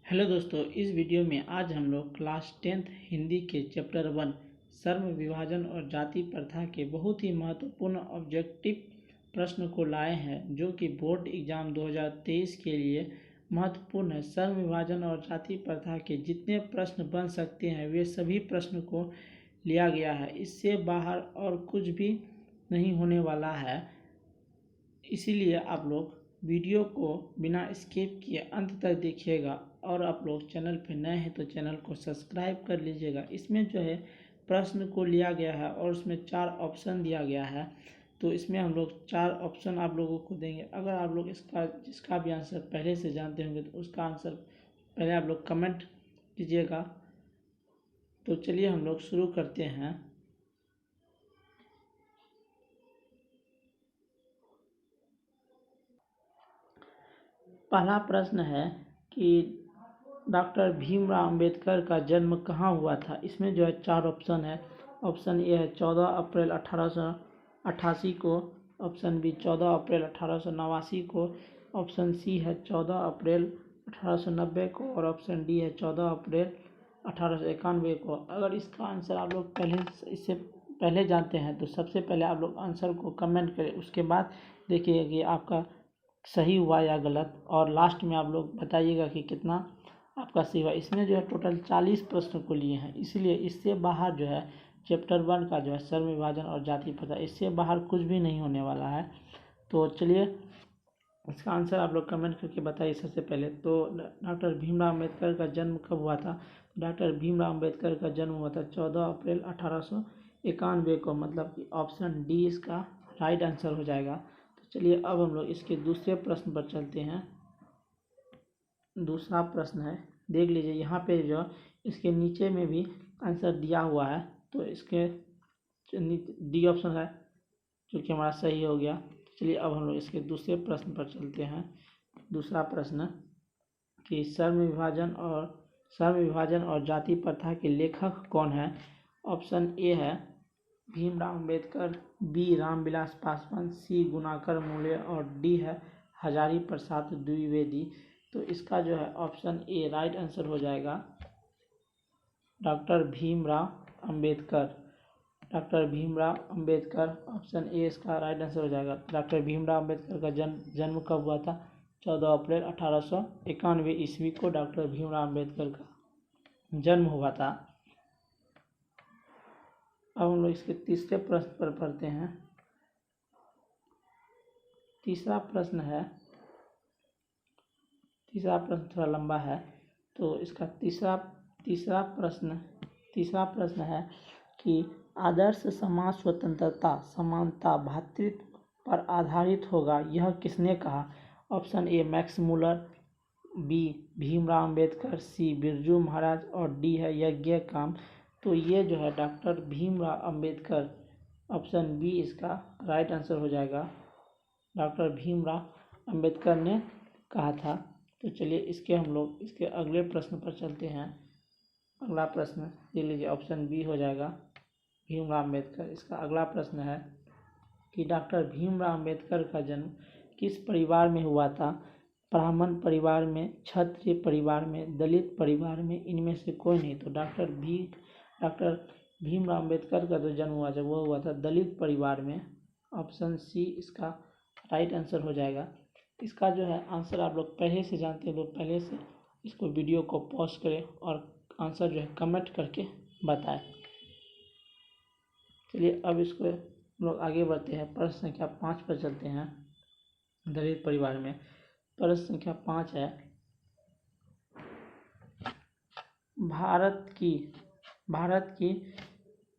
Hello दोस्तों, इस video में आज हम लोग क्लास 10th हिंदी के चैप्टर 1 सर्व विभाजन और जाति प्रथा के बहुत ही महत्वपूर्ण ऑब्जेक्टिव प्रश्न को लाए हैं, जो कि बोर्ड एग्जाम 2023 के लिए महत्वपूर्ण है। सर्व विभाजन और जाति प्रथा के जितने प्रश्न बन सकते हैं वे सभी प्रश्न को लिया गया है। इससे बाहर और कुछ भी नहीं होने वाला है, इसीलिए आप लोग वीडियो को बिना स्किप किए अंत तक देखिएगा। और आप लोग चैनल पर नए हैं तो चैनल को सब्सक्राइब कर लीजिएगा। इसमें जो है प्रश्न को लिया गया है और उसमें 4 ऑप्शन दिया गया है, तो इसमें हम लोग 4 ऑप्शन आप लोगों को देंगे। अगर आप लोग जिसका भी आंसर पहले से जानते होंगे तो उसका आंसर पहले आप लोग कमेंट कीजिएगा। तो चलिए हम लोग शुरू करते हैं। पहला प्रश्न है कि डॉक्टर भीमराव अंबेडकर का जन्म कहाँ हुआ था। इसमें जो है 4 ऑप्शन है। ऑप्शन ए है 14 अप्रैल 1888 को, ऑप्शन बी 14 अप्रैल 1889 को, ऑप्शन सी है 14 अप्रैल 1890 को और ऑप्शन डी है 14 अप्रैल 1891 को। अगर इसका आंसर आप लोग इससे पहले जानते हैं तो सबसे पहले आप लोग आंसर को कमेंट करें, उसके बाद देखिए कि आपका सही हुआ या गलत, और लास्ट में आप लोग बताइएगा कि कितना आपका सही हुआ। इसमें जो है टोटल 40 प्रश्न को लिए हैं, इसलिए इससे बाहर जो है चैप्टर 1 का जो है सर्व विभाजन और जाति प्रथा, इससे बाहर कुछ भी नहीं होने वाला है। तो चलिए इसका आंसर आप लोग कमेंट करके बताइए। सबसे पहले तो डॉक्टर भीमराव अम्बेडकर का जन्म कब हुआ था। डॉक्टर भीमराव अम्बेडकर का जन्म हुआ था 14 अप्रैल 1891 को, मतलब कि ऑप्शन डी इसका राइट आंसर हो जाएगा। तो चलिए अब हम लोग इसके दूसरे प्रश्न पर चलते हैं। दूसरा प्रश्न है, देख लीजिए यहाँ पे जो इसके नीचे में भी आंसर दिया हुआ है, तो इसके डी ऑप्शन है जो कि हमारा सही हो गया। चलिए अब हम लोग इसके दूसरे प्रश्न पर चलते हैं। दूसरा प्रश्न कि सर्व विभाजन और जाति प्रथा के लेखक कौन है। ऑप्शन ए है भीमराव अम्बेडकर, बी रामविलास पासवान, सी गुणाकर मूले और डी है हजारी प्रसाद द्विवेदी। तो इसका जो है ऑप्शन ए राइट आंसर हो जाएगा, doctor Bhimrao Ambedkar. Doctor Bhimrao Ambedkar, option A इसका राइट आंसर हो जाएगा। डॉक्टर भीमराव अम्बेडकर का जन्म कब हुआ था। 14 अप्रैल 1891 ईस्वी को डॉक्टर भीमराव अम्बेडकर का जन्म हुआ था। अब हम लोग इसके तीसरे प्रश्न पर पढ़ते हैं। तीसरा प्रश्न थोड़ा लंबा है, तो इसका तीसरा प्रश्न है कि आदर्श समाज स्वतंत्रता, समानता, भ्रातृत्व पर आधारित होगा, यह किसने कहा। Option A Max Muller, B Bhimrao Ambedkar, C Birju Maharaj और डी है यज्ञ काम। तो ये जो है doctor Bhimrao Ambedkar, option B इसका राइट आंसर हो जाएगा, डॉक्टर भीमराव अम्बेडकर ने कहा था। तो चलिए हम लोग इसके अगले प्रश्न पर चलते हैं। अगला प्रश्न देख लीजिए, ऑप्शन बी हो जाएगा भीमराव अम्बेडकर। इसका अगला प्रश्न है कि डॉक्टर भीमराव अम्बेडकर का जन्म किस परिवार में हुआ था। ब्राह्मण परिवार में, क्षत्रिय परिवार में, दलित परिवार में, इनमें से कोई नहीं। तो डॉक्टर भीमराव अम्बेडकर का जो जन्म हुआ था वो हुआ था दलित परिवार में। ऑप्शन सी इसका राइट आंसर हो जाएगा। इसका जो है आंसर आप लोग पहले से जानते हैं तो पहले से इसको वीडियो को पॉज करें और आंसर जो है कमेंट करके बताएं। चलिए अब इसको हम लोग आगे बढ़ते हैं। प्रश्न संख्या 5 पर चलते हैं। दलित परिवार में प्रश्न संख्या 5 है, भारत की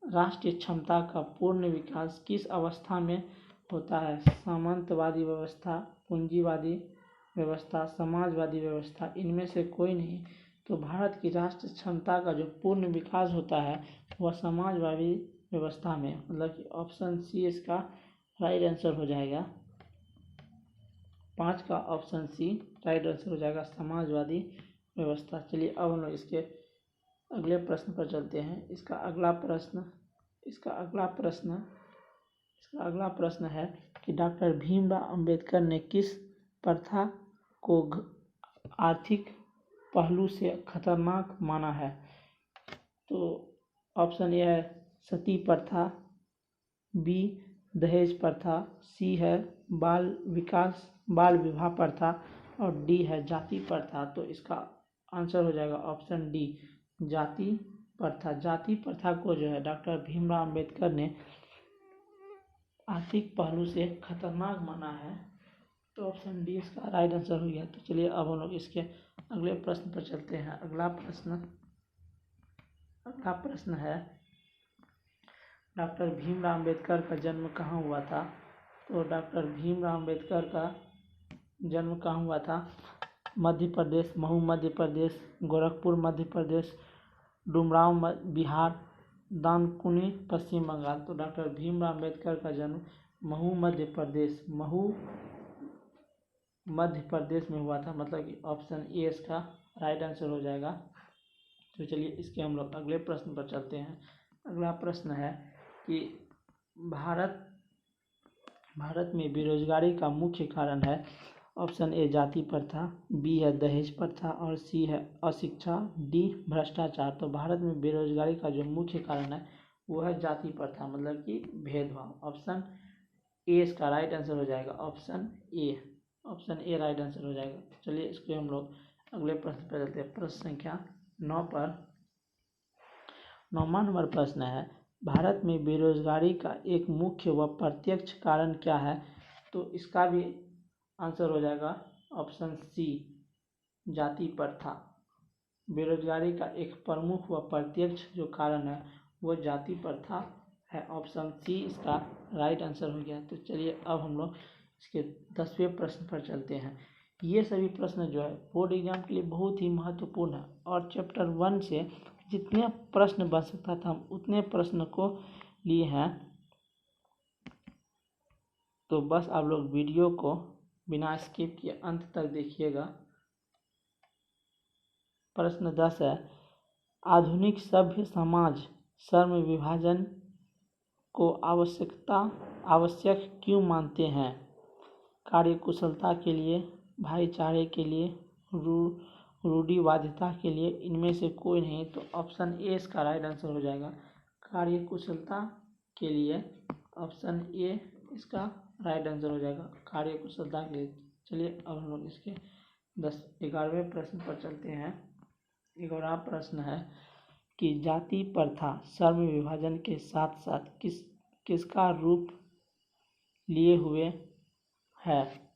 राष्ट्रीय क्षमता का पूर्ण विकास किस अवस्था में होता है। सामंतवादी व्यवस्था, पूंजीवादी व्यवस्था, समाजवादी व्यवस्था, इनमें से कोई नहीं। तो भारत की राष्ट्रीय क्षमता का जो पूर्ण विकास होता है वह समाजवादी व्यवस्था में, मतलब कि ऑप्शन सी इसका राइट आंसर हो जाएगा। 5 का ऑप्शन सी राइट आंसर हो जाएगा, समाजवादी व्यवस्था। चलिए अब हम लोग इसके अगले प्रश्न पर चलते हैं। इसका अगला प्रश्न है कि डॉक्टर भीमराव अम्बेडकर ने किस प्रथा को आर्थिक पहलू से खतरनाक माना है? तो ऑप्शन ए है सती प्रथा, बी दहेज प्रथा, सी है बाल विवाह प्रथा और डी है जाति प्रथा। तो इसका आंसर हो जाएगा ऑप्शन डी, जाति प्रथा। जाति प्रथा को जो है डॉक्टर भीमराव अंबेडकर ने आर्थिक पहलू से खतरनाक माना है। तो ऑप्शन डी इसका राइट आंसर हो गया। तो चलिए अब हम लोग इसके अगले प्रश्न पर चलते हैं। अगला प्रश्न है डॉक्टर भीमराव अंबेडकर का जन्म कहाँ हुआ था? तो डॉक्टर भीमराव अंबेडकर का जन्म कहाँ हुआ था? मध्य प्रदेश, महू मध्य प्रदेश, गोरखपुर मध्य प्रदेश, डुमराव बिहार, दानकुनी पश्चिम बंगाल। तो डॉक्टर भीमराव अंबेडकर का जन्म महू मध्य प्रदेश में हुआ था, मतलब कि ऑप्शन ए इसका राइट आंसर हो जाएगा। तो चलिए इसके हम लोग अगले प्रश्न पर चलते हैं। अगला प्रश्न है कि भारत में बेरोजगारी का मुख्य कारण है। ऑप्शन ए जाति प्रथा, बी है दहेज प्रथा और सी है अशिक्षा, डी भ्रष्टाचार। तो भारत में बेरोजगारी का जो मुख्य कारण है वो है जाति प्रथा, मतलब कि भेदभाव। ऑप्शन ए इसका राइट आंसर हो जाएगा। ऑप्शन ए राइट आंसर हो जाएगा। चलिए इसको हम लोग अगले प्रश्न पर चलते हैं। प्रश्न संख्या 9 पर 9वां नंबर प्रश्न है, भारत में बेरोजगारी का एक मुख्य व प्रत्यक्ष कारण क्या है? तो इसका भी आंसर हो जाएगा ऑप्शन सी, जाति प्रथा। बेरोजगारी का एक प्रमुख व प्रत्यक्ष जो कारण है वो जाति प्रथा है। ऑप्शन सी इसका राइट आंसर हो गया। तो चलिए अब हम लोग इसके 10वें प्रश्न पर चलते हैं। ये सभी प्रश्न जो है बोर्ड एग्जाम के लिए बहुत ही महत्वपूर्ण है और चैप्टर 1 से जितने प्रश्न बन सकता था हम उतने प्रश्न को लिए हैं। तो बस आप लोग वीडियो को बिना स्किप किए अंत तक देखिएगा। प्रश्न 10 है, आधुनिक सभ्य समाज श्रम विभाजन को आवश्यक क्यों मानते हैं? कार्यकुशलता के लिए, भाईचारे के लिए, रूढ़िवादिता के लिए, इनमें से कोई नहीं। तो ऑप्शन ए इसका राइट आंसर हो जाएगा, कार्यकुशलता के लिए। ऑप्शन ए इसका राइट आंसर हो जाएगा, कार्यकुशलता के लिए। चलिए अब हम लोग इसके 11वें प्रश्न पर चलते हैं। 11वां प्रश्न है कि जाति प्रथा श्रम विभाजन के साथ साथ किसका रूप लिए हुए है?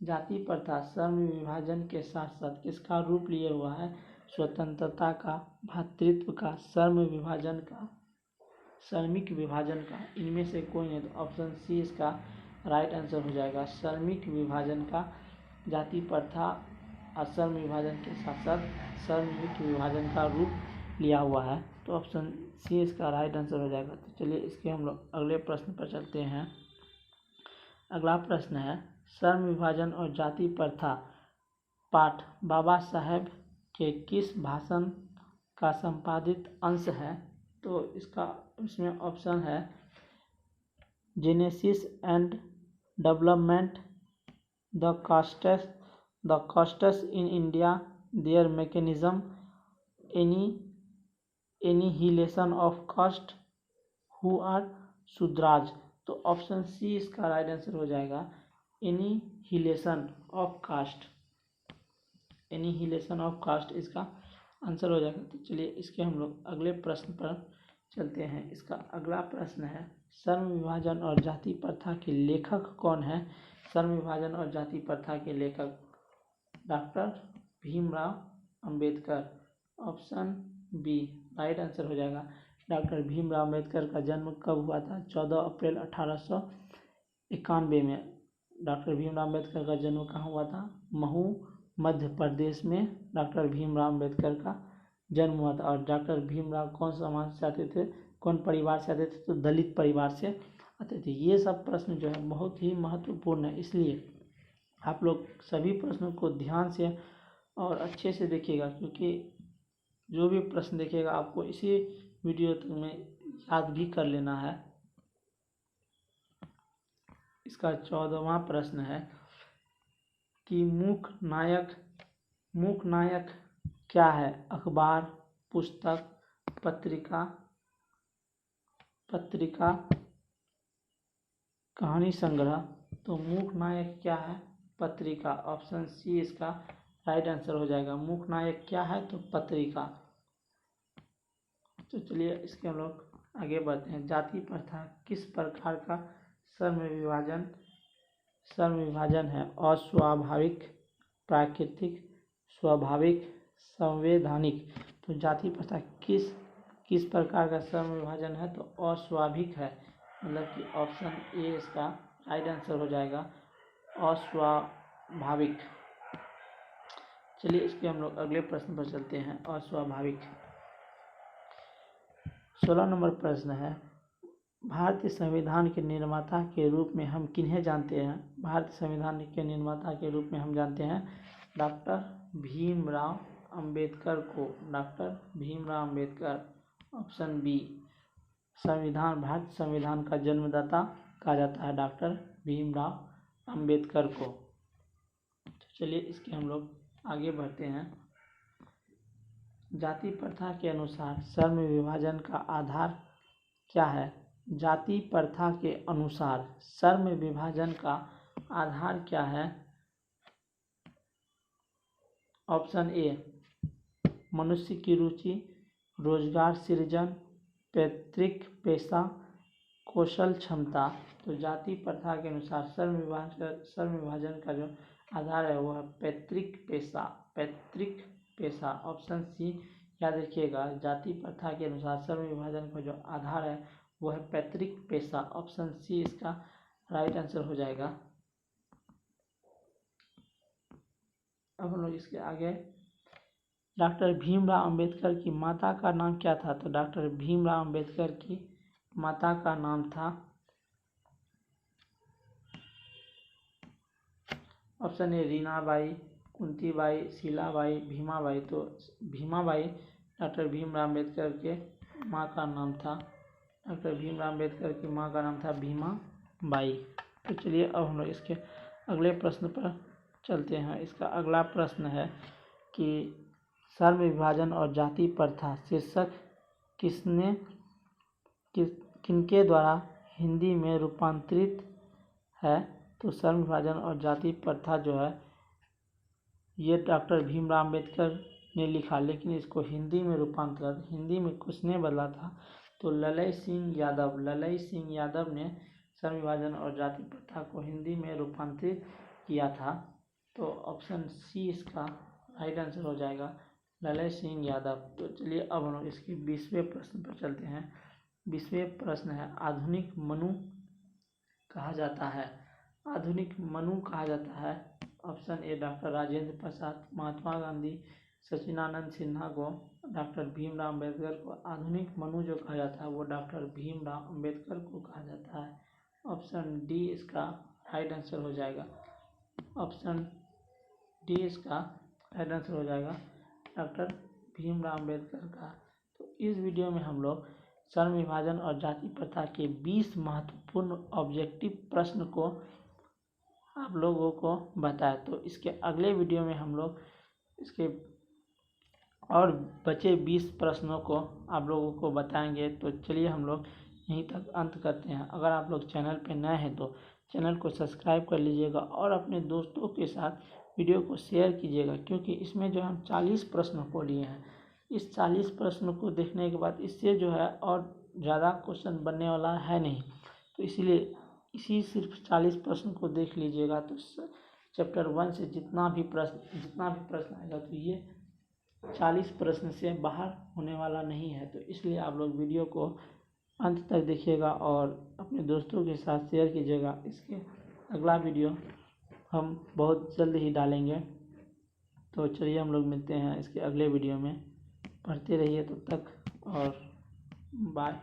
जाति प्रथा श्रम विभाजन के साथ साथ किसका रूप लिए हुआ है? स्वतंत्रता का, भ्रातृत्व का, श्रमिक विभाजन का, इनमें से कोई नहीं। तो ऑप्शन सी इसका राइट आंसर हो जाएगा, श्रमिक विभाजन का। जाति प्रथा और श्रम विभाजन के साथ साथ श्रमिक विभाजन का रूप लिया हुआ है। तो ऑप्शन सी इसका राइट आंसर हो जाएगा। तो चलिए इसके हम लोग अगले प्रश्न पर चलते हैं। अगला प्रश्न है, श्रम विभाजन और जाति प्रथा पाठ बाबा साहेब के किस भाषण का संपादित अंश है? तो इसमें ऑप्शन है genesis and development, the castes in India, their mechanism, annihilation of caste, who are Shudras. तो ऑप्शन सी इसका राइट आंसर हो जाएगा, annihilation of caste. Annihilation of caste इसका आंसर हो जाएगा। तो चलिए इसके हम लोग अगले प्रश्न पर चलते हैं। इसका अगला प्रश्न है, श्रम विभाजन और जाति प्रथा के लेखक कौन है? श्रम विभाजन और जाति प्रथा के लेखक doctor Bhimrao Ambedkar. Option B right answer हो जाएगा। डॉक्टर भीमराव अंबेडकर का जन्म कब हुआ था? 14 अप्रैल 1891 में डॉक्टर भीमराव अंबेडकर का जन्म कहाँ हुआ था? महू मध्य प्रदेश में डॉक्टर भीमराव अंबेडकर का जन्म हुआ था। और डॉक्टर भीमराव कौन समाज से आते थे, कौन परिवार से आते थे? तो दलित परिवार से आते थे। ये सब प्रश्न जो है बहुत ही महत्वपूर्ण है, इसलिए आप लोग सभी प्रश्नों को ध्यान से और अच्छे से देखिएगा, क्योंकि जो भी प्रश्न देखिएगा आपको इसी वीडियो में याद भी कर लेना है। इसका 14वां प्रश्न है कि मूक नायक क्या है? अखबार, पुस्तक, पत्रिका, कहानी संग्रह। तो मूक नायक क्या है? पत्रिका। ऑप्शन सी इसका राइट आंसर हो जाएगा। मूक नायक क्या है? तो पत्रिका। तो चलिए इसके हम लोग आगे बढ़ते हैं। जाति प्रथा किस प्रकार का श्रम विभाजन है? अस्वाभाविक, प्राकृतिक, स्वाभाविक, संवैधानिक। तो जाति प्रथा किस प्रकार का श्रम विभाजन है? तो अस्वाभाविक है, मतलब कि ऑप्शन ए इसका राइट आंसर हो जाएगा, अस्वाभाविक। चलिए इसके हम लोग अगले प्रश्न पर चलते हैं। अस्वाभाविक 16 नंबर प्रश्न है, भारतीय संविधान के निर्माता के रूप में हम किन्हें जानते हैं? भारतीय संविधान के निर्माता के रूप में हम जानते हैं डॉक्टर भीमराव अंबेडकर को। Doctor Bhimrao Ambedkar. Option B भारतीय संविधान का जन्मदाता कहा जाता है डॉक्टर भीमराव अंबेडकर को। तो चलिए इसके हम लोग आगे बढ़ते हैं। जाति प्रथा के अनुसार श्रम विभाजन का आधार क्या है? जाति प्रथा के अनुसार श्रम विभाजन का आधार क्या है? ऑप्शन ए मनुष्य की रुचि, रोजगार सृजन, पैतृक पेशा, कौशल क्षमता। तो जाति प्रथा के अनुसार श्रम विभाजन का जो आधार है वह पैतृक पेशा। ऑप्शन सी याद रखिएगा, जाति प्रथा के अनुसार श्रम विभाजन का जो आधार है वह है पैतृक पेशा। ऑप्शन सी इसका राइट आंसर हो जाएगा। अब हम लोग इसके आगे, डॉक्टर भीमराव अंबेडकर की माता का नाम क्या था? तो डॉक्टर भीमराव अंबेडकर की माता का नाम था, ऑप्शन ए रीनाबाई, कुंतीबाई, शीलाबाई, भीमाबाई। तो भीमाबाई डॉक्टर भीमराव अंबेडकर के माँ का नाम था। डॉक्टर भीमराव अंबेडकर की माँ का नाम था भीमाबाई। तो चलिए अब हम लोग इसके अगले प्रश्न पर चलते हैं। इसका अगला प्रश्न है कि श्रम विभाजन और जाति प्रथा शीर्षक किनके द्वारा हिंदी में रूपांतरित है? तो श्रम विभाजन और जाति प्रथा जो है ये डॉक्टर भीमराव अंबेडकर ने लिखा, लेकिन इसको हिंदी में रूपांतरित हिंदी में किसने बदला था? तो ललई सिंह यादव ने श्रम विभाजन और जाति प्रथा को हिंदी में रूपांतरित किया था। तो ऑप्शन सी इसका राइट आंसर हो जाएगा, ललई सिंह यादव। तो चलिए अब हम लोग इसके 20वें प्रश्न पर चलते हैं। 20वें प्रश्न है, आधुनिक मनु कहा जाता है? आधुनिक मनु कहा जाता है, option A doctor Rajendra Prasad, Mahatma Gandhi, Sachidanand Sinha को, डॉक्टर भीमराव अंबेडकर को। आधुनिक मनु जो कहा जाता है वो डॉक्टर भीमराव अंबेडकर को कहा जाता है। ऑप्शन डी इसका राइट आंसर हो जाएगा। ऑप्शन डी इसका राइट आंसर हो जाएगा, डॉक्टर भीमराव अंबेडकर का। तो इस वीडियो में हम लोग श्रम विभाजन और जाति प्रथा के 20 महत्वपूर्ण ऑब्जेक्टिव प्रश्न को आप लोगों को बताया। तो इसके अगले वीडियो में हम लोग इसके और बचे 20 प्रश्नों को आप लोगों को बताएंगे। तो चलिए हम लोग यहीं तक अंत करते हैं। अगर आप लोग चैनल पे नए हैं तो चैनल को सब्सक्राइब कर लीजिएगा और अपने दोस्तों के साथ वीडियो को शेयर कीजिएगा, क्योंकि इसमें जो हम 40 प्रश्नों को लिए हैं। इस 40 प्रश्नों को देखने के बाद इससे जो है और ज़्यादा क्वेश्चन बनने वाला है नहीं, तो इसीलिए सिर्फ 40 प्रश्न को देख लीजिएगा। तो चैप्टर 1 से जितना भी प्रश्न आएगा तो ये 40 प्रश्न से बाहर होने वाला नहीं है। तो इसलिए आप लोग वीडियो को अंत तक देखिएगा और अपने दोस्तों के साथ शेयर कीजिएगा। इसके अगला वीडियो हम बहुत जल्द ही डालेंगे। तो चलिए हम लोग मिलते हैं इसके अगले वीडियो में। पढ़ते रहिए तब तक और बाय।